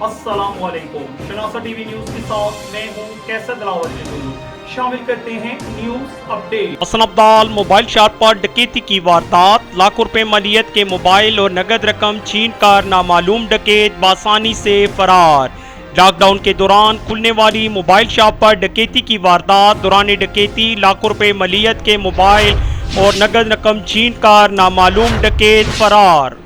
अस्सलाम वालेकुम। शनासा TV news के साथ मैं हूं कैसर दिलावर जदून। शामिल करते हैं news update. Hasan Abdal mobile shop पर डकैती की वारदात, लाखों रुपए मलियत के मोबाइल और नगद रकम छीन कर नामालूम डकैत बासानी से फरार। लॉकडाउन के दौरान खुलने वाली मोबाइल शॉप पर डकैती की वारदात, दौरान डकैती लाखों रुपए मलियत के मोबाइल और नगद रकम छीन कर नामालूम डकैत फरार।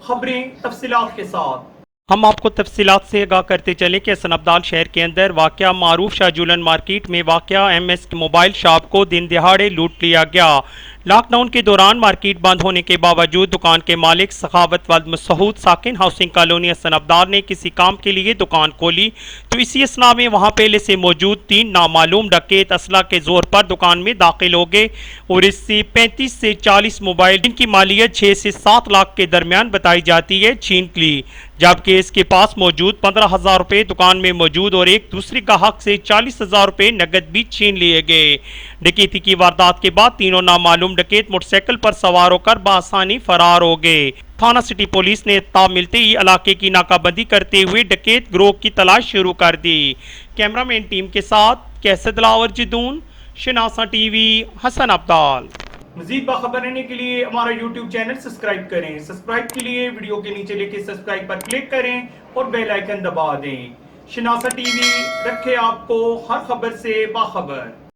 खबरें तफसीलात के साथ। हम आपको तफसीलात से आगाह करते चलें कि हसन अब्दाल शहर के अंदर वाक़या मारूफ शाहजूलन मार्केट में वाक़या MS मोबाइल शॉप को दिन दिहाड़े लूट लिया गया। लॉकडाउन के दौरान मार्केट बंद होने के बावजूद दुकान के मालिक सखावत वल्द मसूद साकिन हाउसिंग कॉलोनी हसन अब्दाल ने किसी काम के लिए दुकान खोली तो इसी असना में वहां पहले से मौजूद 3 नामालूम डकैत असला के जोर पर दुकान में दाखिल हो गए और इससे 35 से 40 मोबाइल जिनकी मालियत 6 से 7 लाख के दरमियान बताई जाती है छीन ली, जबकि इसके पास मौजूद 15,000 रुपये दुकान में मौजूद और एक दूसरे ग्राहक से 40,000 रुपये नकद भी छीन लिए गए। डकैती की वारदात के बाद तीनों नामालूम डकैत मोटरसाइकिल पर सवार होकर बआसानी फरार हो गए। थाना सिटी पुलिस ने इत्तला मिलते ही इलाके की नाकाबंदी करते हुए डकैत गिरोह की तलाश शुरू कर दी। कैमरामैन टीम के साथ कैसर दिलावर जदून, शनासा टीवी, हसन अब्दाल। मजीद बाखबर रहने के लिए हमारा YouTube चैनल सब्सक्राइब करें। सब्सक्राइब के लिए वीडियो के नीचे लिखे सब्सक्राइब पर क्लिक करें और बेल आइकन दबा दें। शनासा टीवी रखे आपको हर खबर से बाखबर।